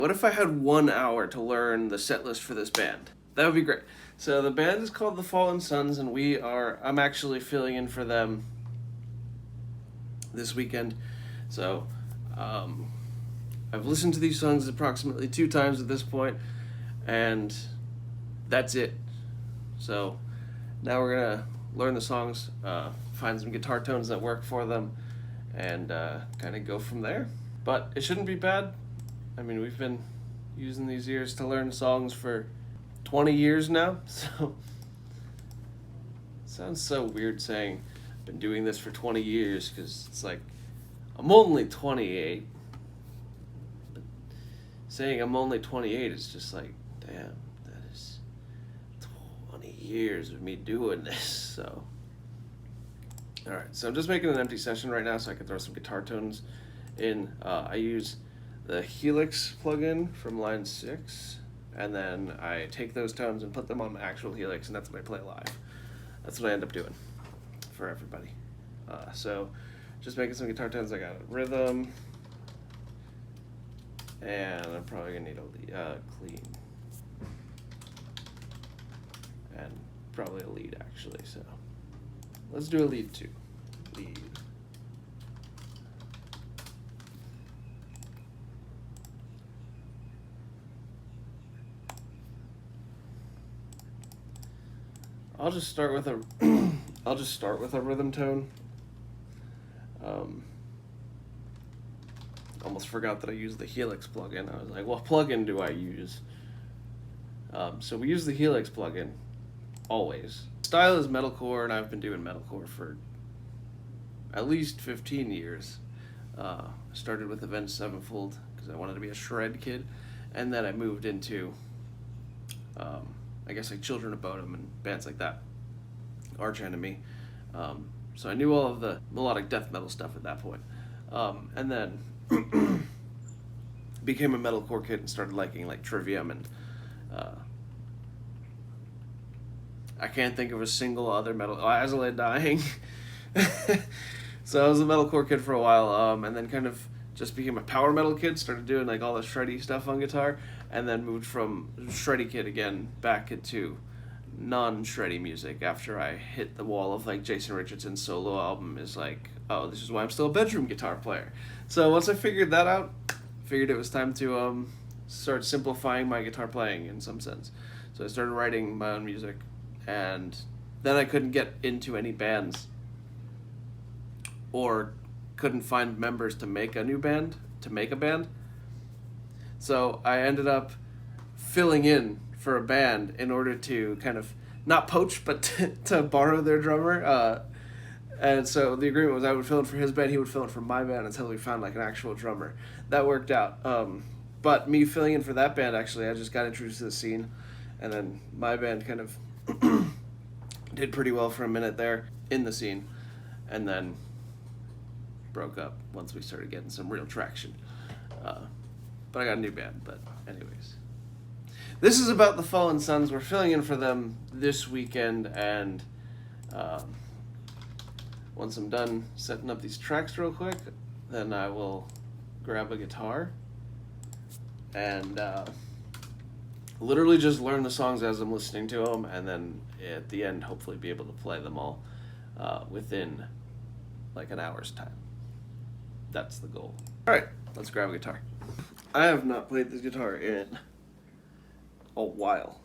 What if I had 1 hour to learn the set list for this band? That would be great. So the band is called The Fallen Sons, and I'm actually filling in for them this weekend. So, I've listened to these songs approximately 2 times at this point, and that's it. So now we're gonna learn the songs, find some guitar tones that work for them, and kind of go from there. But it shouldn't be bad. I mean, we've been using these ears to learn songs for 20 years now, so it sounds so weird saying I've been doing this for 20 years, because it's like, I'm only 28. But saying I'm only 28 is just like, damn, that is 20 years of me doing this, so. Alright, so I'm just making an empty session right now so I can throw some guitar tones in. I use the Helix plugin from line 6, and then I take those tones and put them on the actual Helix, and that's what I play live. That's what I end up doing for everybody. So just making some guitar tones. I got a rhythm, and I'm probably gonna need a clean, and probably a lead actually. So let's do a lead too. Lead. I'll just start with a rhythm tone. Almost forgot that I used the Helix plugin. I was like, what plugin do I use? So we use the Helix plugin always. Style is metalcore, and I've been doing metalcore for at least 15 years. I started with Avenged Sevenfold because I wanted to be a shred kid, and then I moved into I guess like Children of Bodom and bands like that, Arch Enemy. So I knew all of the melodic death metal stuff at that point. And then became a metalcore kid and started liking like Trivium, and I can't think of a single other metal. Azalea Dying. So I was a metalcore kid for a while, and then kind of just became a power metal kid, started doing like all the shreddy stuff on guitar, and then moved from shreddy kid again back into non-shreddy music after I hit the wall of like Jason Richardson's solo album is like, oh, this is why I'm still a bedroom guitar player. So once I figured that out, figured it was time to start simplifying my guitar playing in some sense. So I started writing my own music, and then I couldn't get into any bands, or couldn't find members to make a band. So I ended up filling in for a band in order to kind of not poach, but to borrow their drummer. And so the agreement was I would fill in for his band, he would fill in for my band until we found like an actual drummer. That worked out. But me filling in for that band, actually, I just got introduced to the scene, and then my band kind of did pretty well for a minute there in the scene, and then broke up once we started getting some real traction. But I got a new band. But anyways, this is about the Fallen Sons. We're filling in for them this weekend, and once I'm done setting up these tracks real quick, then I will grab a guitar and literally just learn the songs as I'm listening to them, and then at the end hopefully be able to play them all within like an hour's time. That's the goal. Alright, let's grab a guitar. I have not played this guitar in a while.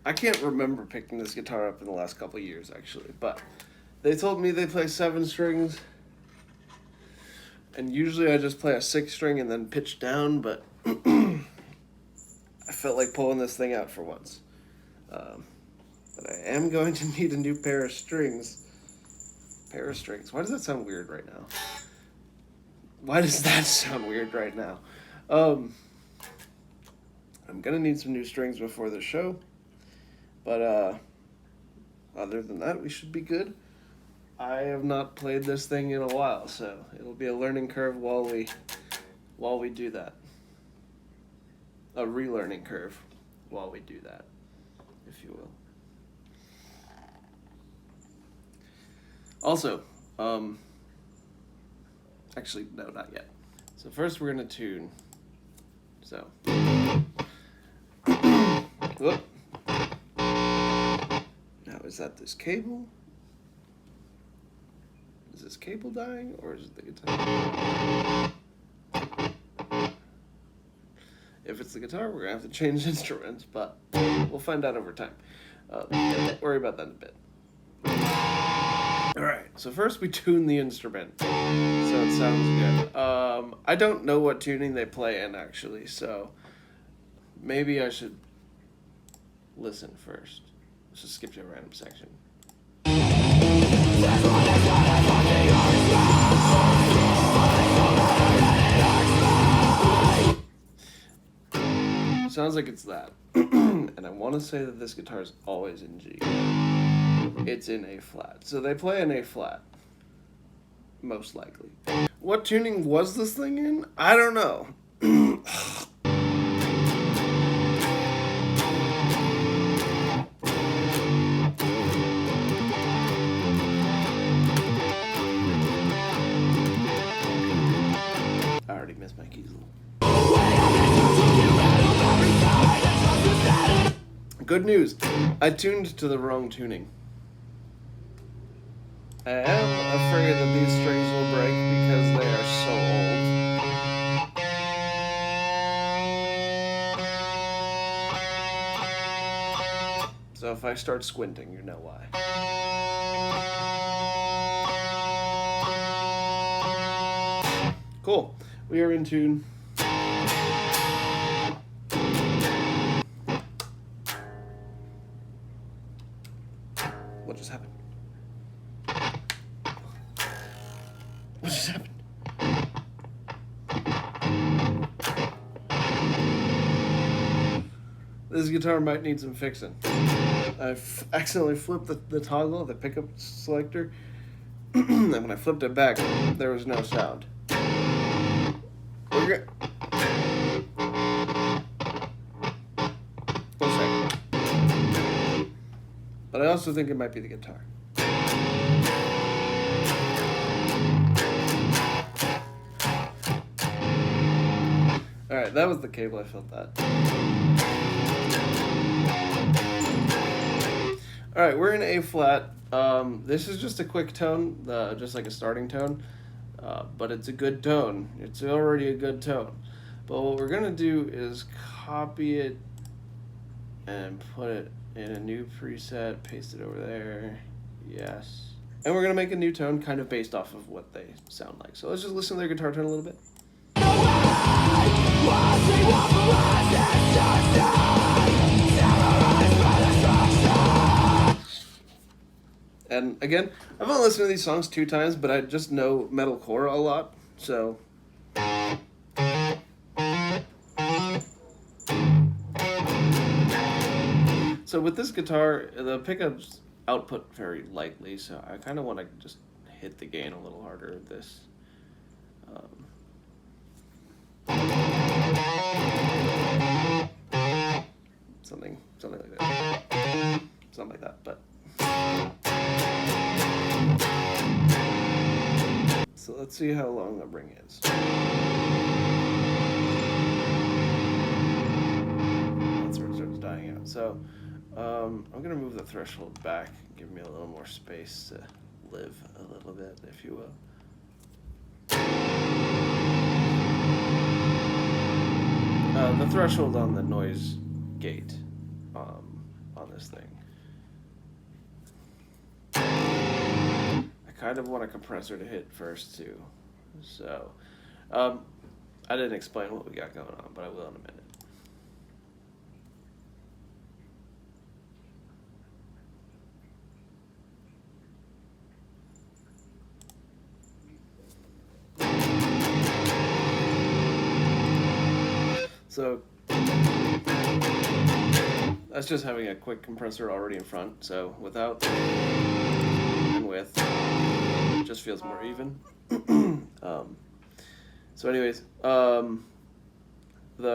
I can't remember picking this guitar up in the last couple of years, actually, but they told me they play 7 strings, and usually I just play a 6 string and then pitch down, but I felt like pulling this thing out for once. But I am going to need a new pair of strings. Why does that sound weird right now? I'm gonna need some new strings before the show, but other than that, we should be good. I have not played this thing in a while, so it'll be a learning curve while we do that. A relearning curve while we do that, if you will. Also, actually, no, not yet. So first we're gonna tune. So. Whoop. Now is that this cable? Is this cable dying or is it the guitar? If it's the guitar, we're gonna have to change instruments, but we'll find out over time. Don't worry about that in a bit. Alright, so first we tune the instrument, so it sounds good. I don't know what tuning they play in, actually, so maybe I should listen first. Let's just skip to a random section. Sounds like it's that. And I want to say that this guitar is always in G. It's in A flat. So they play in A flat. Most likely. What tuning was this thing in? I don't know. I already missed my keys a little. Good news, I tuned to the wrong tuning. I am afraid that these strings will break because they are so old. So if I start squinting, you know why. Cool, we are in tune. What just happened? What just happened? This guitar might need some fixing. I accidentally flipped the toggle, the pickup selector, and when I flipped it back, there was no sound. One second. But I also think it might be the guitar. Alright, that was the cable, I felt that. Alright, we're in A flat. This is just a quick tone, just like a starting tone. But it's a good tone. It's already a good tone. But what we're gonna do is copy it and put it in a new preset, paste it over there. Yes. And we're gonna make a new tone kind of based off of what they sound like. So let's just listen to their guitar tone a little bit. And again, I've only listened to these songs 2 times, but I just know metalcore a lot, so. So with this guitar, the pickups output very lightly, so I kind of want to just hit the gain a little harder with this. Something like that. Something like that, but. So let's see how long the ring is. That's where it starts dying out. So I'm going to move the threshold back, give me a little more space to live a little bit, if you will. The threshold on the noise gate on this thing. I kind of want a compressor to hit first too. So I didn't explain what we got going on, but I will in a minute. So that's just having a quick compressor already in front. So without and with, it just feels more even. So anyways, the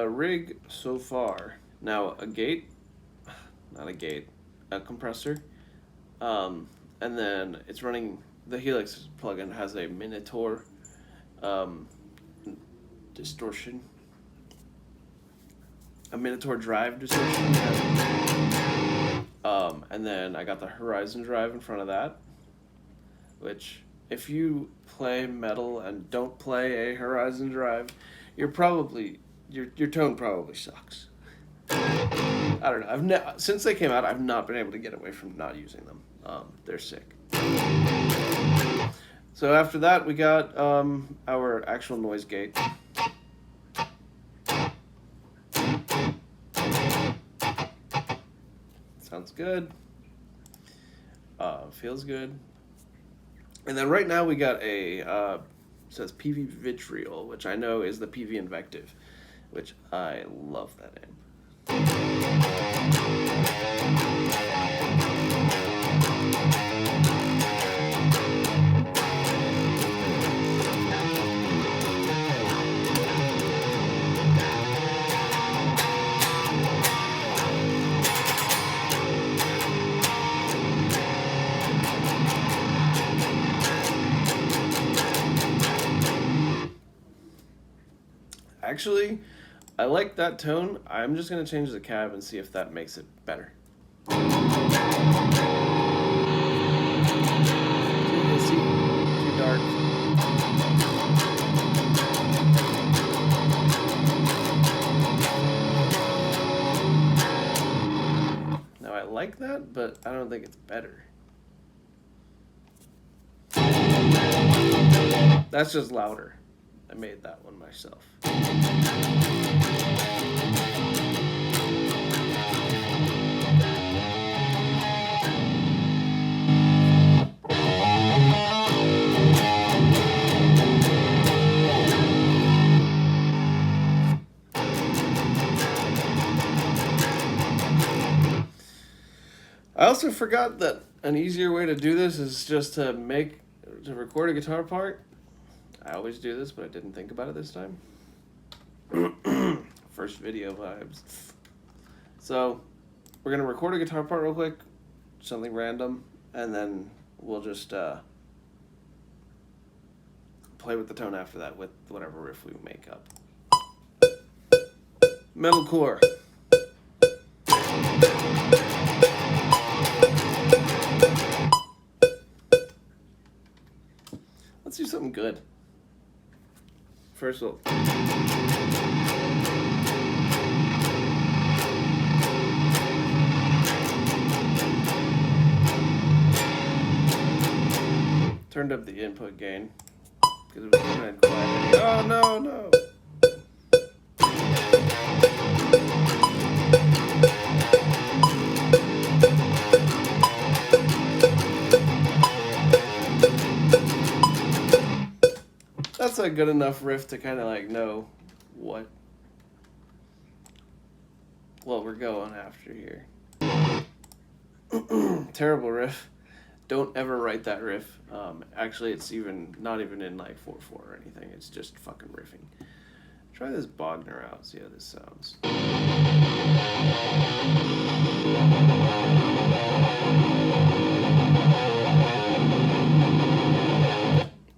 rig so far, now a gate, not a gate, a compressor, and then it's running, the Helix plugin has a Minotaur distortion. A Minotaur drive distortion. And then I got the Horizon drive in front of that, which if you play metal and don't play a Horizon drive, you're probably your tone probably sucks. I don't know. Since they came out, I've not been able to get away from not using them. They're sick. So after that, we got our actual noise gate. Sounds good. Feels good. And then right now we got a says PV Vitriol, which I know is the PV Invective, which I love that amp. Actually, I like that tone. I'm just going to change the cab and see if that makes it better. Too hissy, too dark. Now I like that, but I don't think it's better. That's just louder. I made that one myself. I also forgot that an easier way to do this is just to record a guitar part. I always do this, but I didn't think about it this time. First video vibes. So, we're going to record a guitar part real quick, something random, and then we'll just play with the tone after that with whatever riff we make up. Metalcore. Let's do something good. First of all, turned up the input gain because it was kind of quiet. Oh no. That's a good enough riff to kind of like know what we're going after here. Terrible riff. Don't ever write that riff. Actually, it's not even in like 4/4 or anything. It's just fucking riffing. Try this Bogner out. See how this sounds.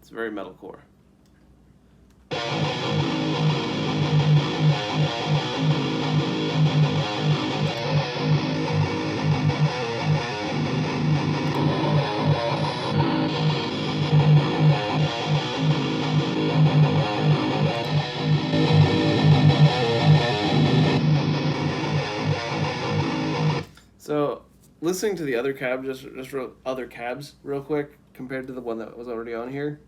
It's very metalcore. So, listening to the other cab, just other cabs real quick compared to the one that was already on here,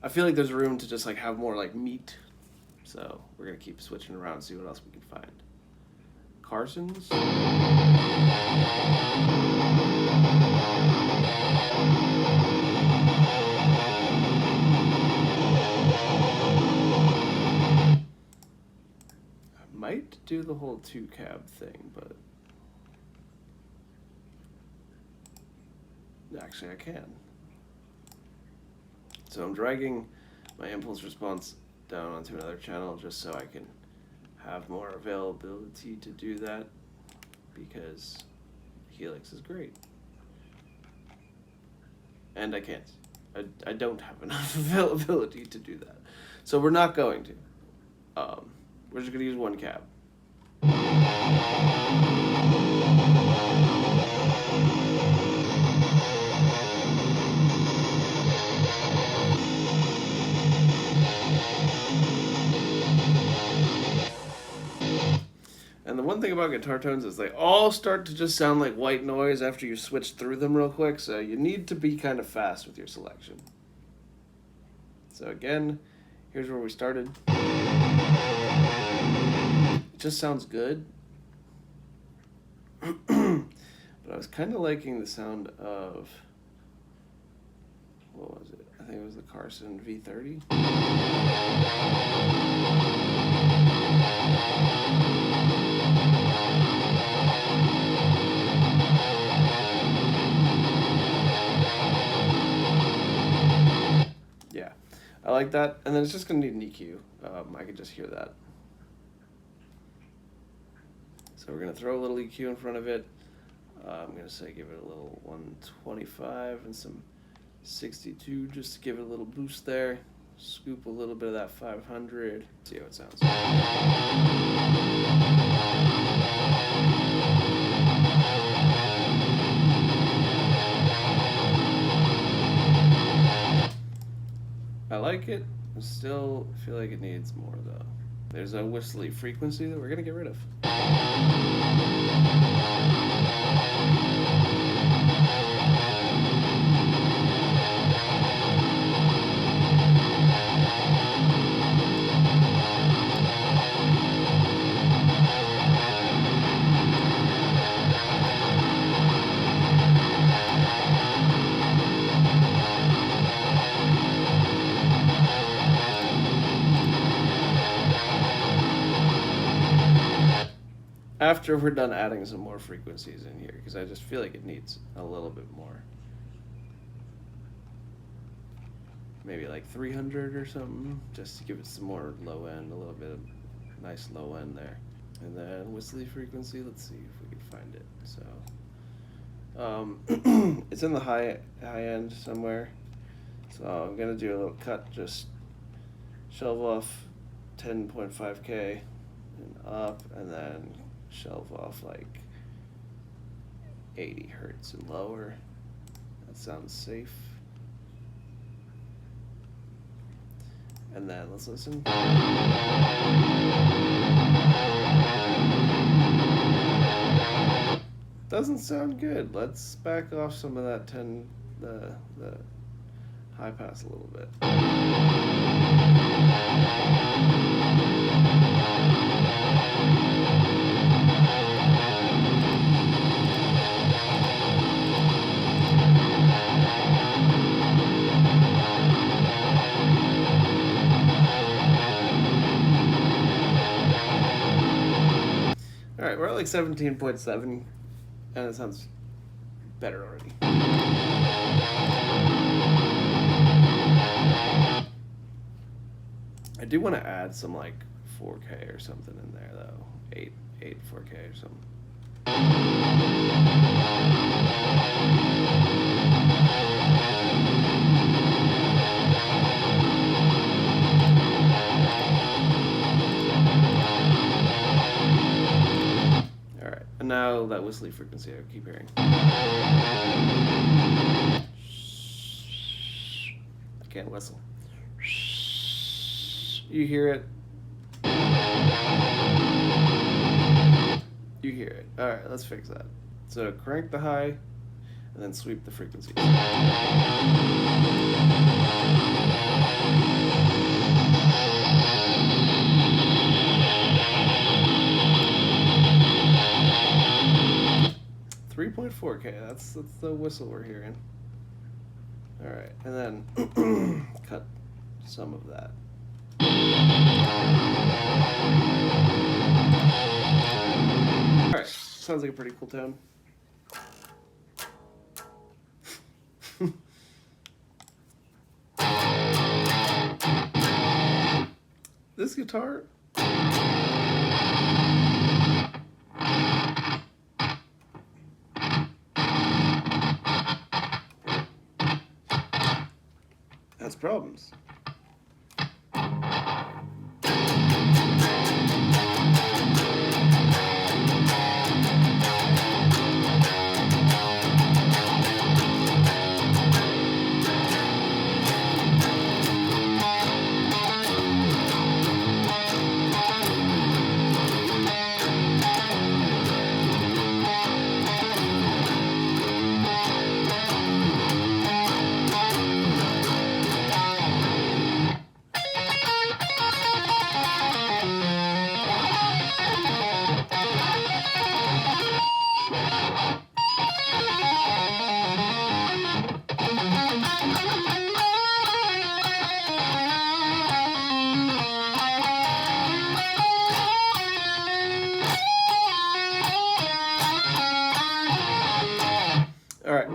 I feel like there's room to just like have more like meat. So we're gonna keep switching around and see what else we can find. Carson's. I might do the whole 2-cab thing, but actually I can. So I'm dragging my impulse response down onto another channel just so I can have more availability to do that, because Helix is great. And I can't. I don't have enough availability to do that. So we're not going to. We're just going to use one cab. And the one thing about guitar tones is they all start to just sound like white noise after you switch through them real quick, so you need to be kind of fast with your selection. So again, here's where we started. It just sounds good. But I was kind of liking the sound of, what was it? I think it was the Carson V30. Yeah, I like that. And then it's just going to need an EQ. I could just hear that. So we're going to throw a little EQ in front of it. I'm going to say give it a little 125 and some 62 just to give it a little boost there. Scoop a little bit of that 500. See how it sounds. I like it. I still feel like it needs more though. There's a whistly frequency that we're going to get rid of. After we're done adding some more frequencies in here, because I just feel like it needs a little bit more. Maybe like 300 or something, just to give it some more low end, a little bit of nice low end there. And then whistly frequency, let's see if we can find it. So it's in the high end somewhere. So I'm gonna do a little cut, just shelve off 10.5K and up, and then shelve off like 80 hertz and lower. That sounds safe. And then let's listen. Doesn't sound good. Let's back off some of that the high pass a little bit. Alright, we're at like 17.7, and it sounds better already. I do want to add some like 4K or something in there though. 8 4K or something. Alright, and now that whistly frequency I keep hearing. I can't whistle. You hear it. You hear it. Alright, let's fix that. So crank the high, and then sweep the frequencies. .4K, that's the whistle we're hearing. Alright, and then cut some of that. Alright, sounds like a pretty cool tone. This guitar, has problems.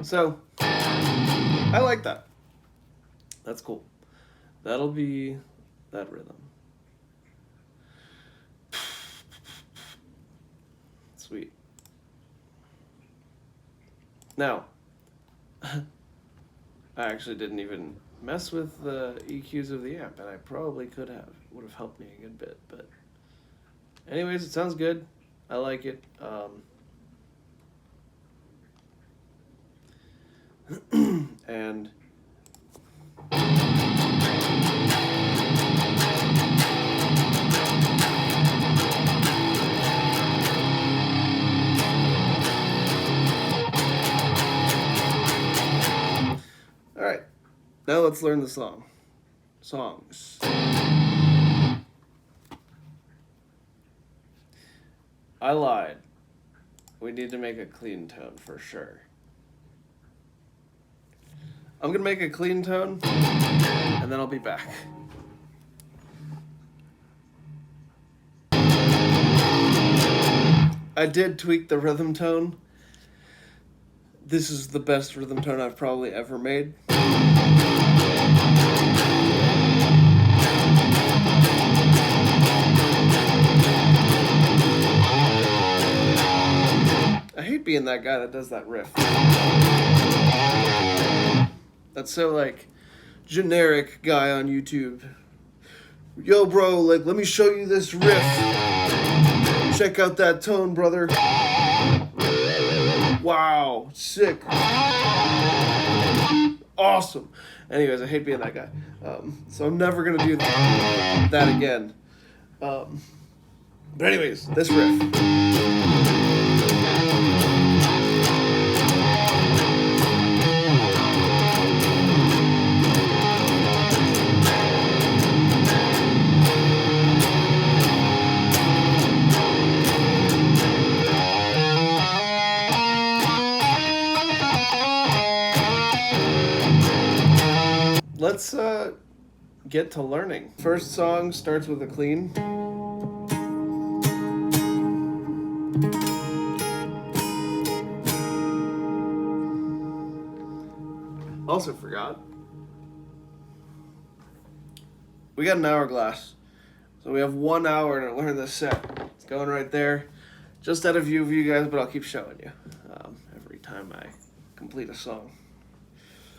So, I like that. That's cool. That'll be that rhythm. Sweet. Now, I actually didn't even mess with the EQs of the amp, and I probably could have. It would have helped me a good bit, but anyways, it sounds good. I like it. And all right, now let's learn the songs. I lied. We need to make a clean tone for sure. I'm gonna make a clean tone, and then I'll be back. I did tweak the rhythm tone. This is the best rhythm tone I've probably ever made. I hate being that guy that does that riff. That's so, like, generic guy on YouTube. Yo, bro, like, let me show you this riff. Check out that tone, brother. Wow, sick. Awesome. Anyways, I hate being that guy. So I'm never going to do that again. But anyways, this riff. Let's get to learning. First song starts with a clean. Also forgot. We got an hourglass. So we have 1 hour to learn this set. It's going right there. Just out of view of you guys, but I'll keep showing you every time I complete a song.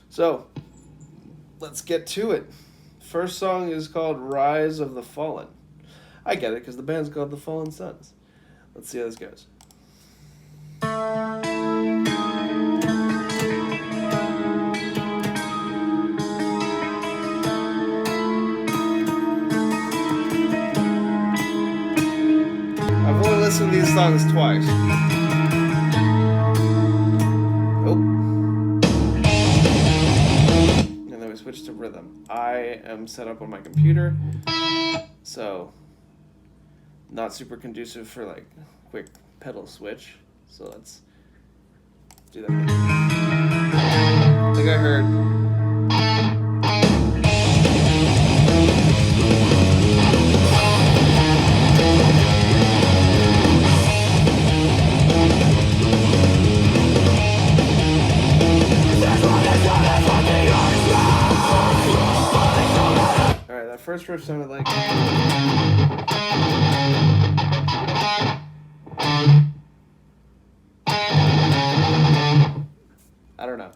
So, let's get to it. First song is called Rise of the Fallen. I get it, because the band's called The Fallen Sons. Let's see how this goes. I've only listened to these songs twice. Switch to rhythm. I am set up on my computer, so not super conducive for like quick pedal switch. So let's do that. I think I heard. First riff sounded like. I don't know.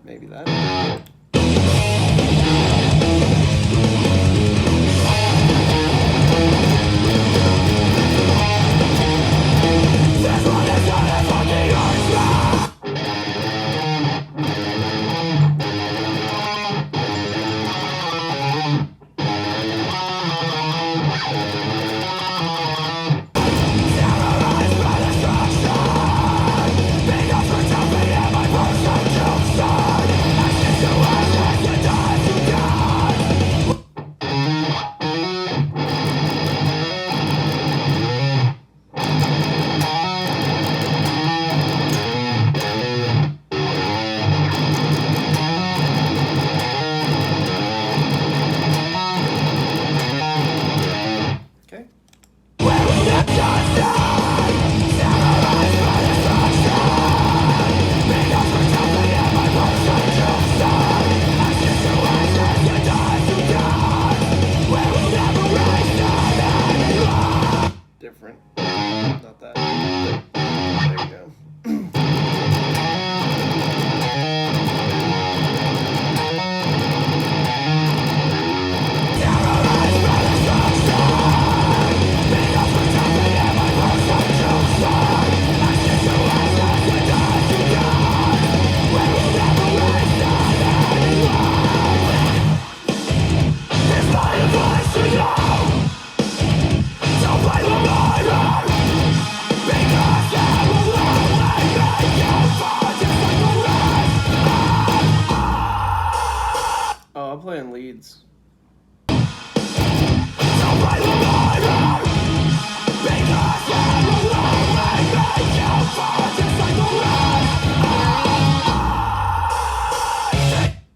Maybe that. fades.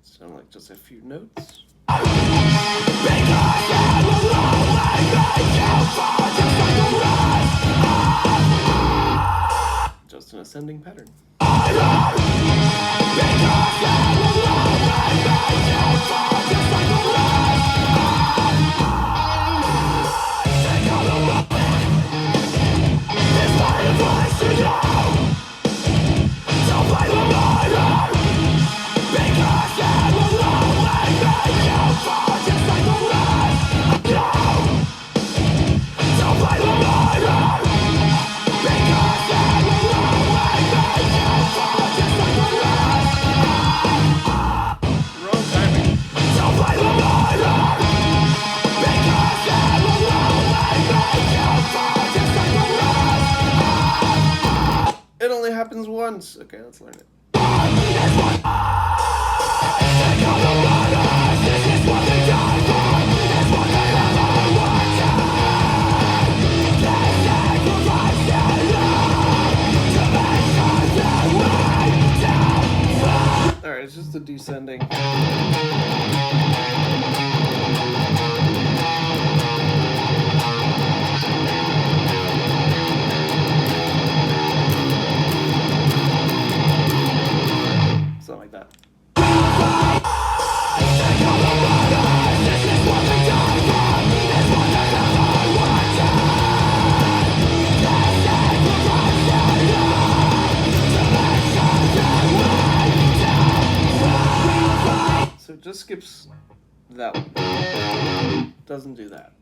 Sound like just a few notes. Just an ascending pattern. It only happens once. Okay, let's learn it. Alright, it's just a descending. Something like that. So it just skips that one. Doesn't do that.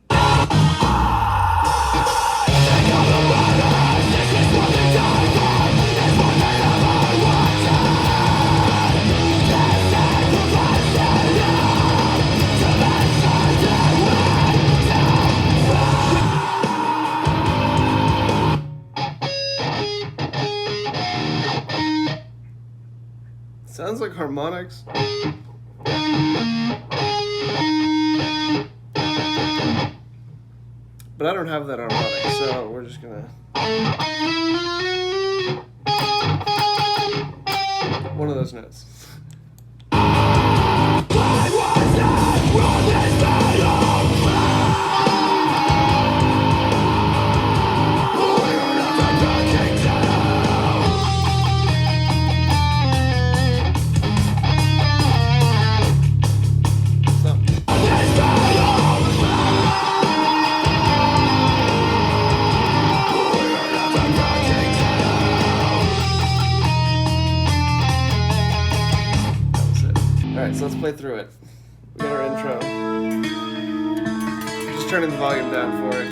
Sounds like harmonics. But I don't have that harmonic, so we're just gonna... one of those notes. Alright, so let's play through it. We got our intro. Just turning the volume down for it.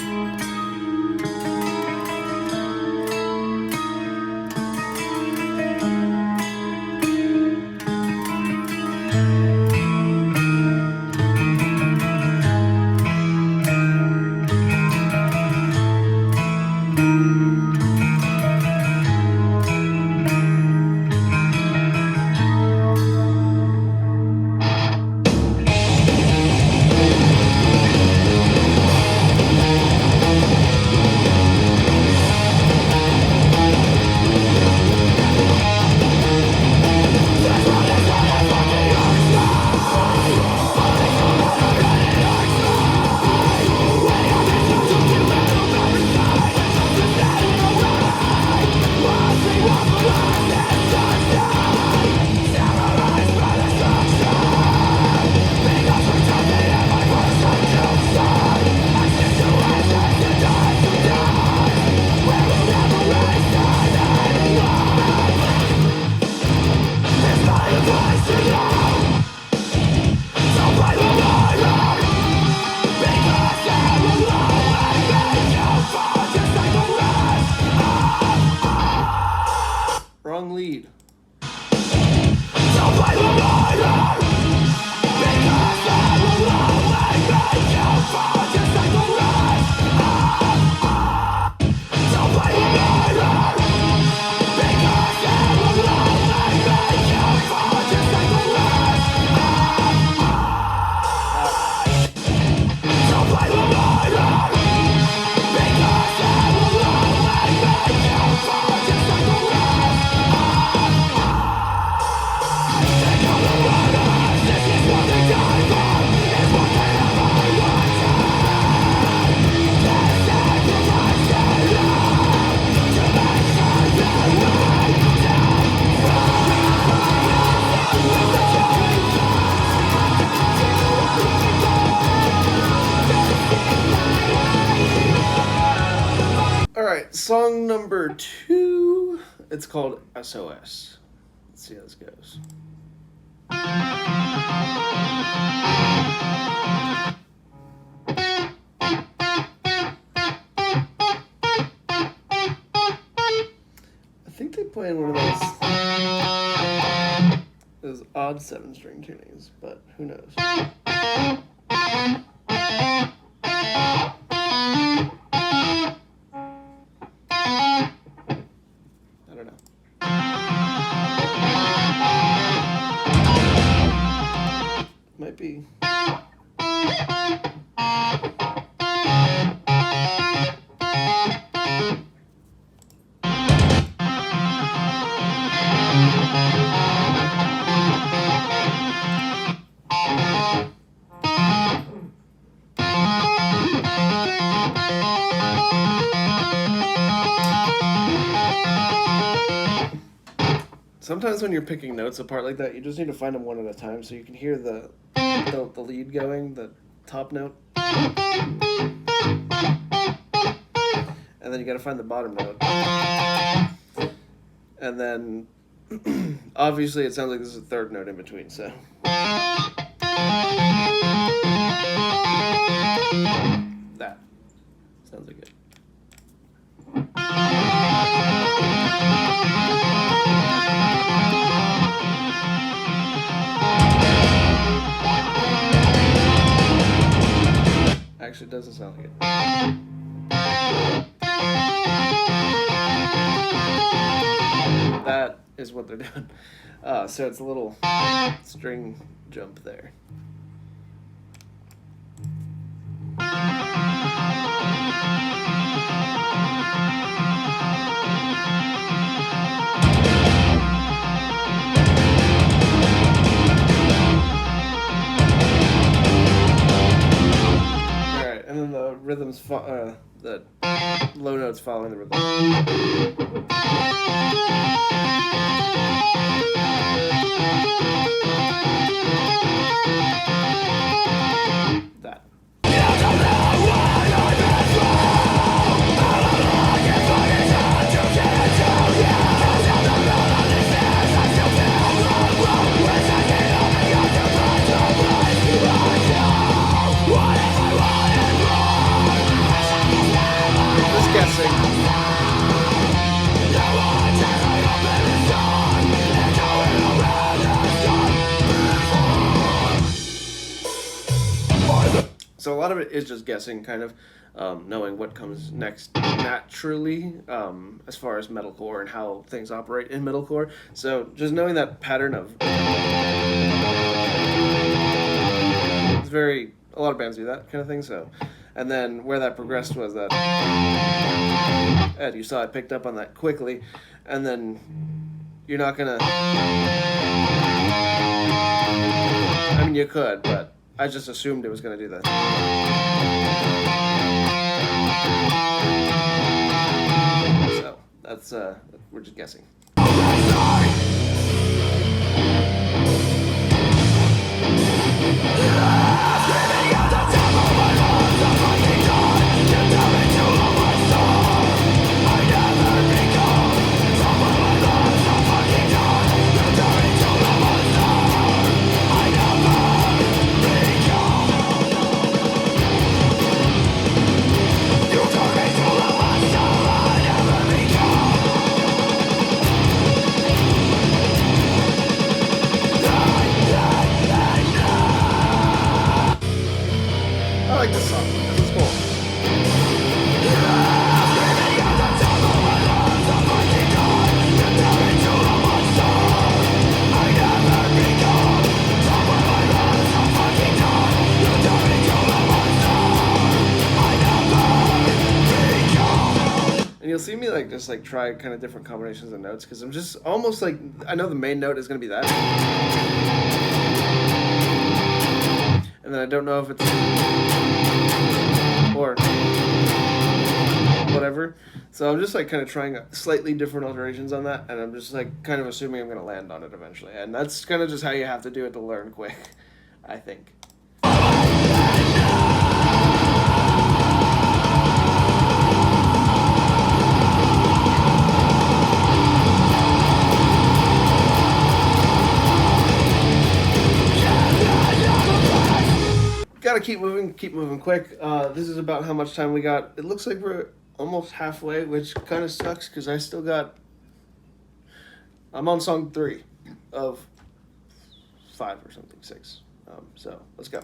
Song number 2. It's called SOS. Let's see how this goes. I think they play in one of those odd 7-string tunings, but who knows? I don't know. Might be. Sometimes when you're picking notes apart like that, you just need to find them one at a time so you can hear the lead going, the top note. And then you gotta find the bottom note. And then, obviously it sounds like this is a third note in between, so. That sounds like it. Actually, it doesn't sound like it. That is what they're doing. So it's a little string jump there. And then the rhythms, the low notes following the rhythm. That. Guessing. So a lot of it is just guessing, kind of knowing what comes next naturally as far as metalcore and how things operate in metalcore. So just knowing that pattern of it's very, a lot of bands do that kind of thing. So, and then where that progressed was that, and you saw it picked up on that quickly, and then you're not gonna, I mean you could, but I just assumed it was gonna do that. So that's we're just guessing. I like this song. This is cool. And you'll see me like just like try kind of different combinations of notes because I'm just almost like I know the main note is gonna be that. And then I don't know if it's or whatever. So I'm just like kind of trying slightly different alterations on that, and I'm just like kind of assuming I'm gonna land on it eventually. And that's kind of just how you have to do it to learn quick, I think. keep moving quick. This is about how much time we got. It looks like we're almost halfway, which kind of sucks because I still got. I'm on song 3 of 5 or something, 6. So let's go.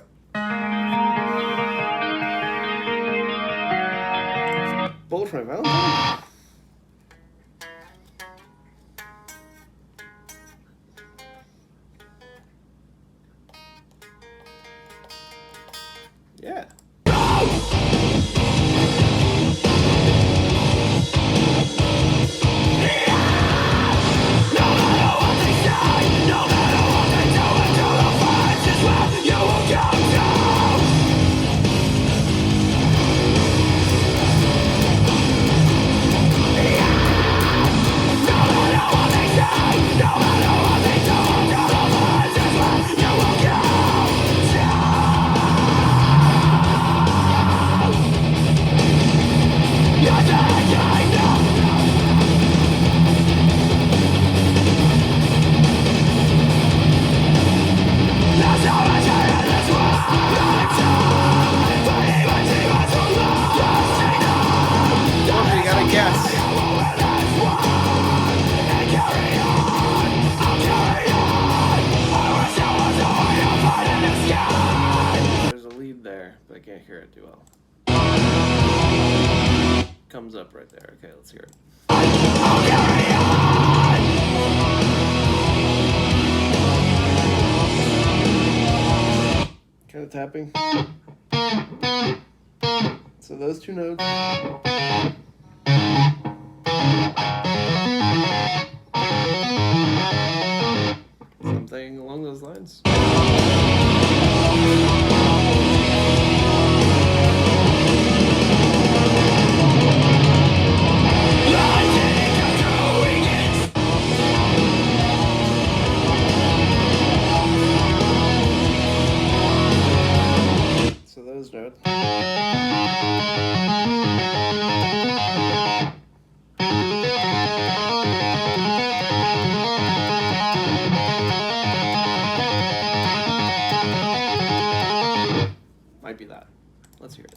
Bullet for my Valentine. Yeah. There's a lead there, but I can't hear it too well. Comes up right there. Okay, let's hear it. Kind of tapping. So those 2 notes. Something along those lines. So those notes. Might be that. Let's hear it.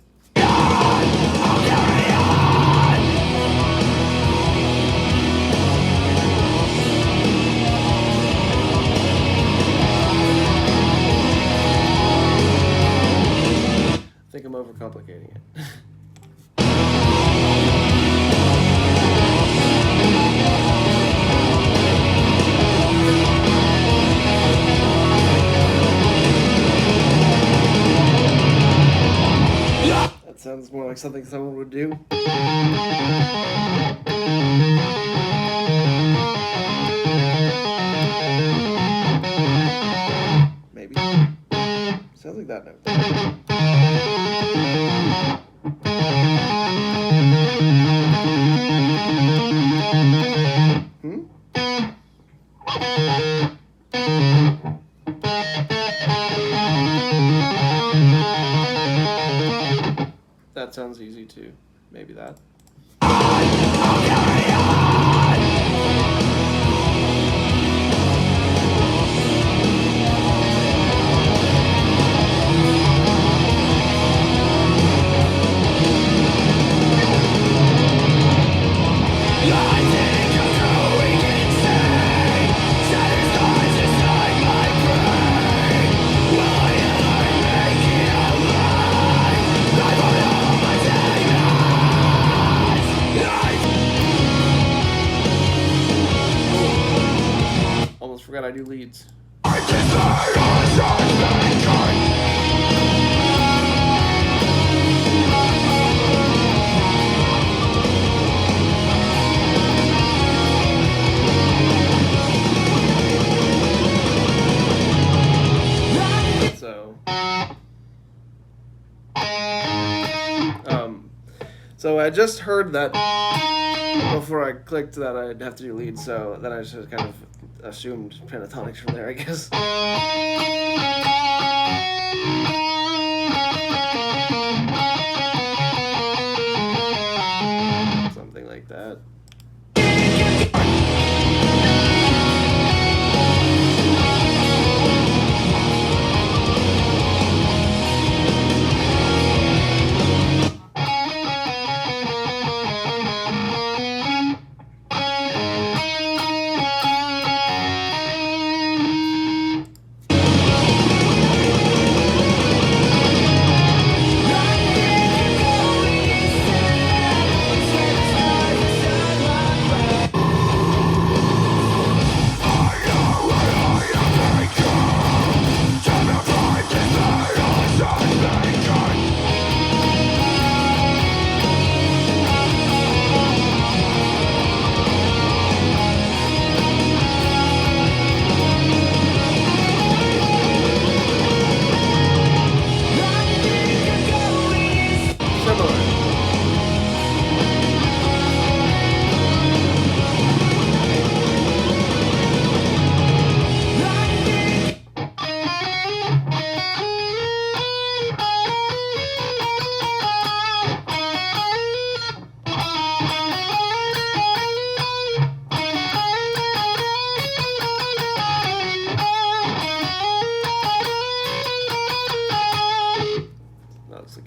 I think I'm overcomplicating it. That sounds more like something someone would do. Maybe. Sounds like that note. That sounds easy too. Maybe that. Forgot I do leads. So I just heard that before I clicked that I'd have to do leads, so then I just kind of assumed pentatonics from there, I guess. Something like that.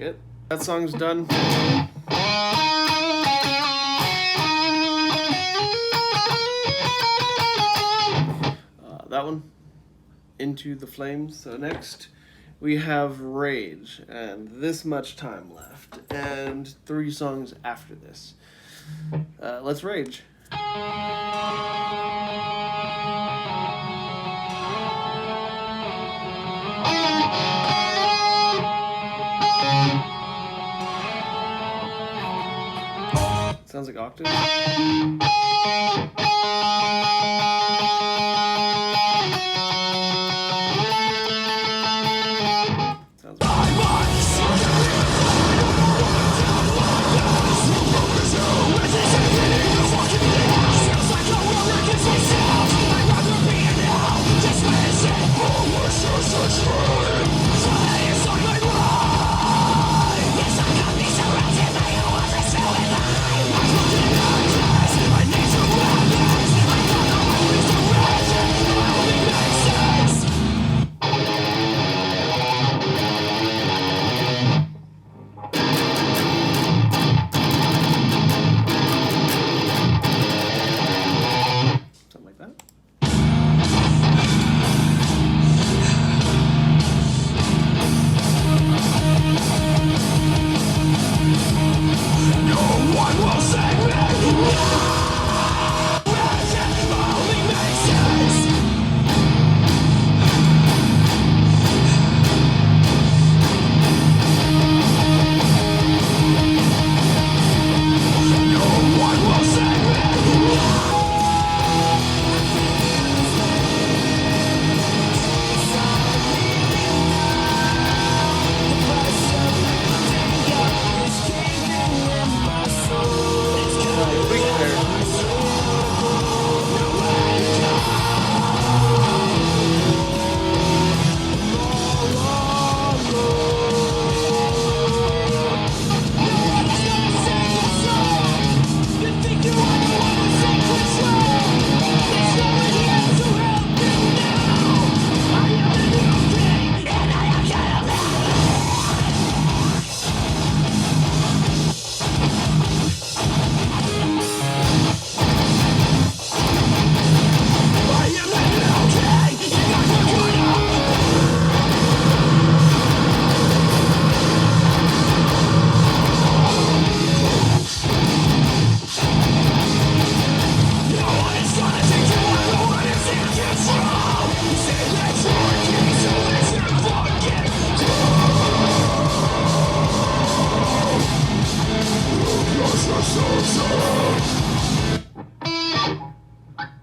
it. That song's done. That one, Into the Flames. So next we have Rage, and this much time left, and 3 songs after this. Let's rage. Sounds like octave.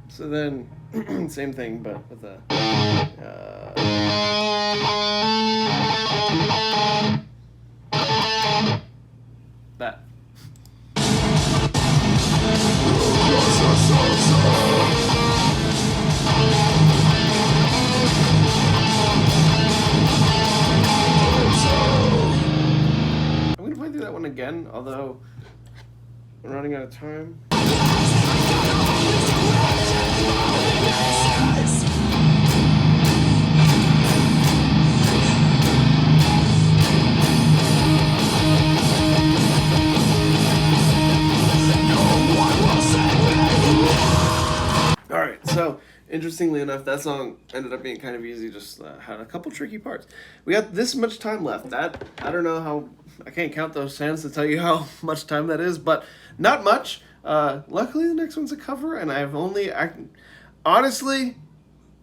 So then, same thing, but with a that. I'm gonna play through that one again, although I'm running out of time. Alright, so interestingly enough, that song ended up being kind of easy, just had a couple tricky parts. We got this much time left. That, I don't know how, I can't count those hands to tell you how much time that is, but not much. Luckily the next one's a cover, and honestly,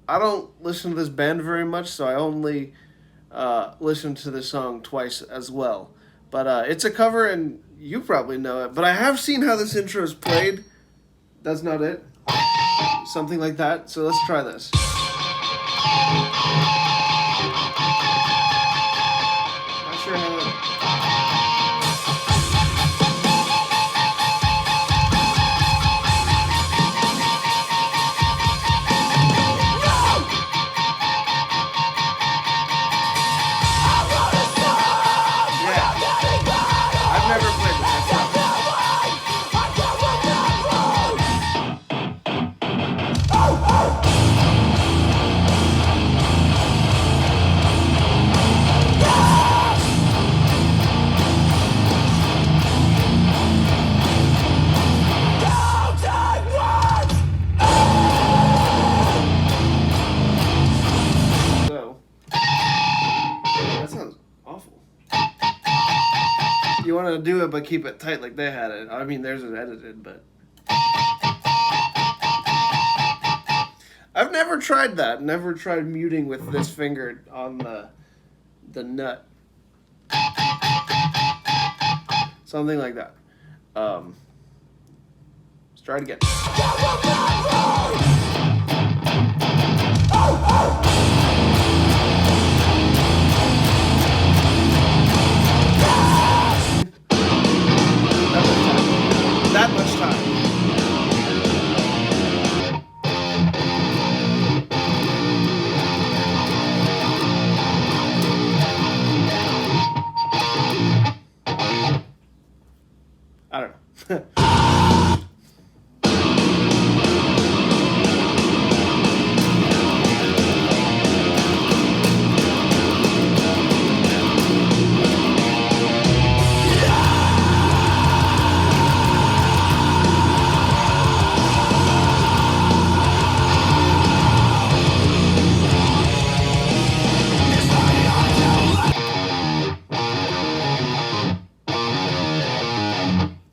I don't listen to this band very much, so I only listen to this song twice as well. But it's a cover, and you probably know it, but I have seen how this intro is played. That's not it. Something like that, so let's try this. Not sure how to... You want to do it, but keep it tight like they had it. I mean, theirs is edited, but I've never tried that. Never tried muting with this finger on the nut. Something like that. Let's try it again. That much time. I don't know.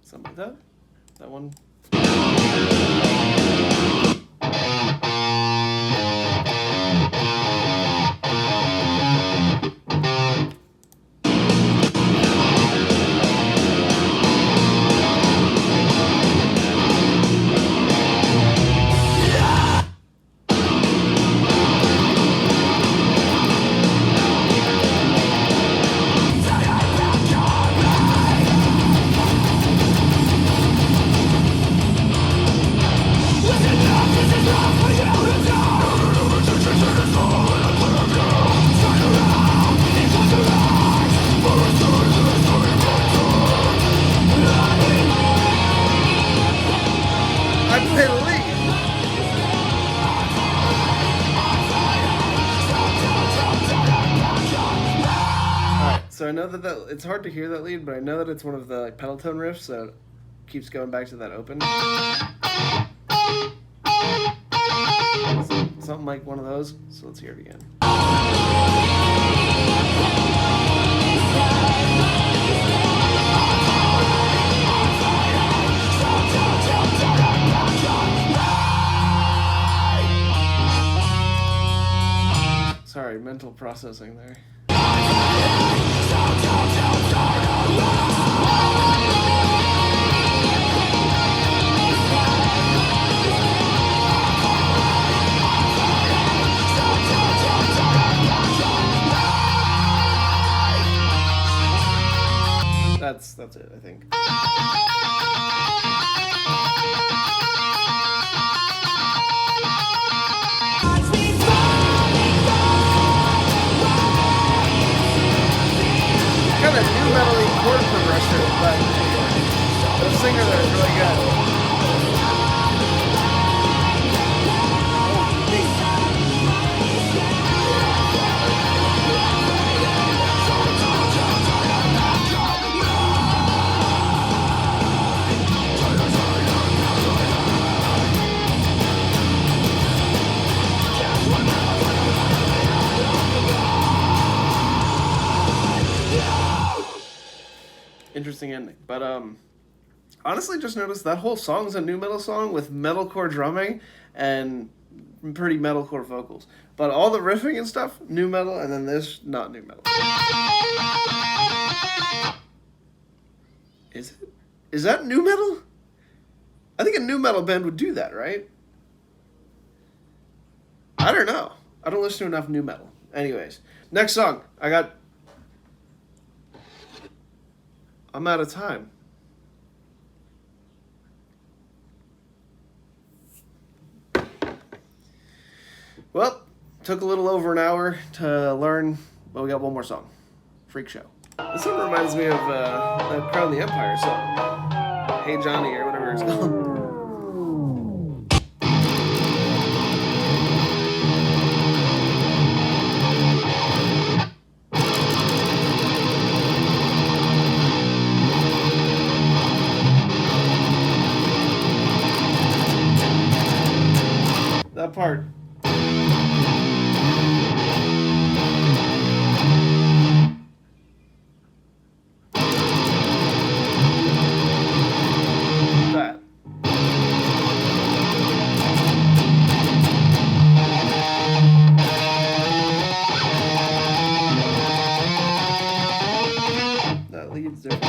Something like that. That one. So I know that it's hard to hear that lead, but I know that it's one of the like pedal tone riffs, so it keeps going back to that open. Something like one of those. So let's hear it again. Sorry, mental processing there. That's it, I think. Kind of new metal-y chord progression, but the singer there is really good. Interesting ending, but honestly just noticed that whole song's a new metal song with metalcore drumming and pretty metalcore vocals, but all the riffing and stuff new metal, and then this not new metal. Is that new metal? I think a new metal band would do that, right? I don't know. I don't listen to enough new metal. Anyways, next song. I'm out of time. Well, took a little over an hour to learn, but we got one more song. Freak Show. This one reminds me of the Crown the Empire song. Hey Johnny, or whatever it's called. That part. That lead's different.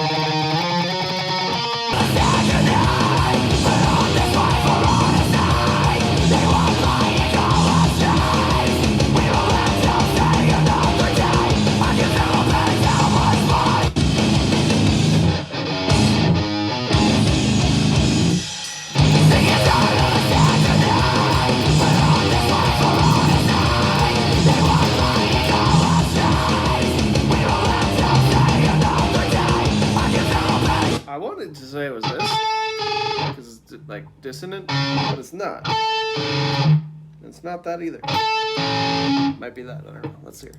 I wanted to say it was this, because it's like dissonant, but it's not. It's not that either. Might be that, I don't know. Let's hear.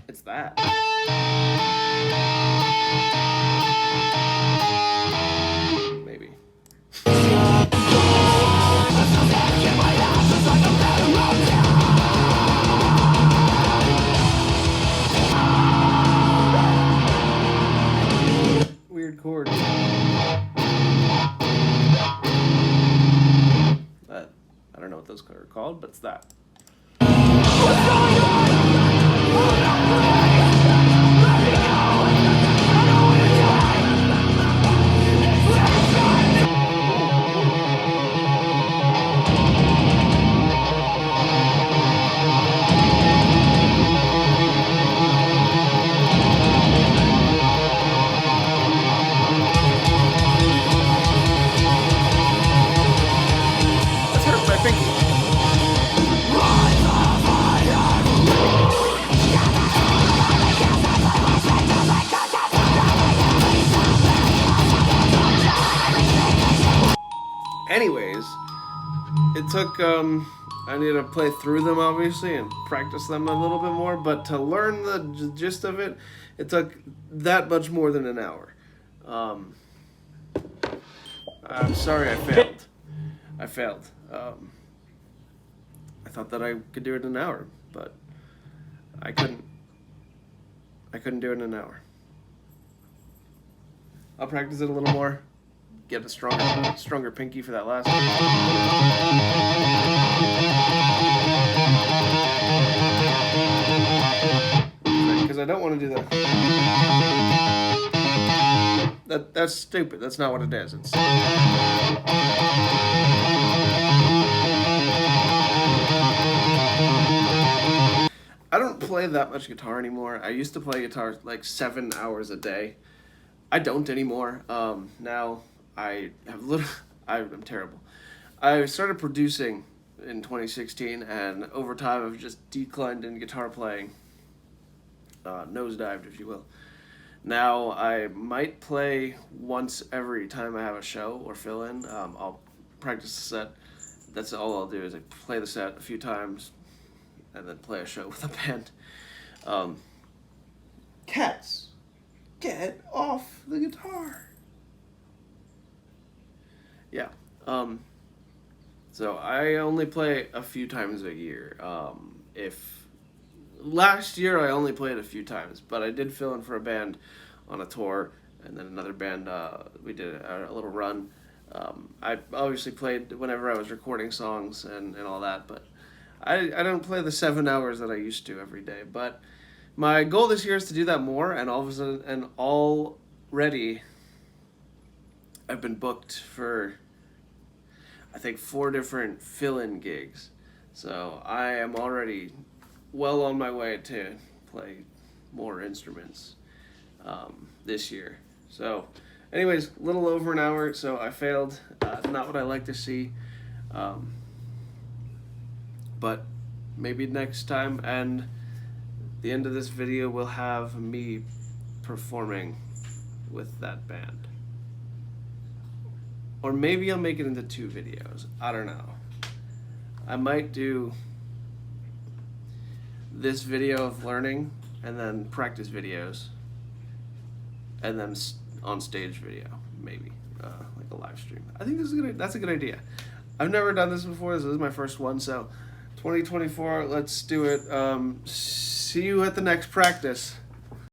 It's that. Maybe. Weird chord. That, I don't know what those are called, but it's that. Anyways, it took, I need to play through them obviously and practice them a little bit more, but to learn the gist of it, it took that much more than an hour. I'm sorry I failed. I thought that I could do it in an hour, but I couldn't do it in an hour. I'll practice it a little more. Get a stronger pinky for that last one. Because I don't want to do that. That's stupid. That's not what it is. It's I don't play that much guitar anymore. I used to play guitar like 7 hours a day. I don't anymore. Now I have I'm terrible. I started producing in 2016, and over time I've just declined in guitar playing, nosedived, if you will. Now I might play once every time I have a show or fill in. I'll practice the set. That's all I'll do is I play the set a few times, and then play a show with a band. Cats, get off the guitar. Yeah. So I only play a few times a year. If last year I only played a few times, but I did fill in for a band on a tour, and then another band, we did a little run. I obviously played whenever I was recording songs and all that, but I don't play the 7 hours that I used to every day. But my goal this year is to do that more, and all of a sudden, and already I've been booked for, I think, 4 different fill-in gigs. So I am already well on my way to play more instruments this year. So anyways, a little over an hour, so I failed. Not what I like to see. But maybe next time, and the end of this video will have me performing with that band. Or maybe I'll make it into 2 videos. I don't know. I might do this video of learning, and then practice videos, and then on stage video, maybe like a live stream. I think that's a good idea. I've never done this before. This is my first one, so 2024. Let's do it. See you at the next practice.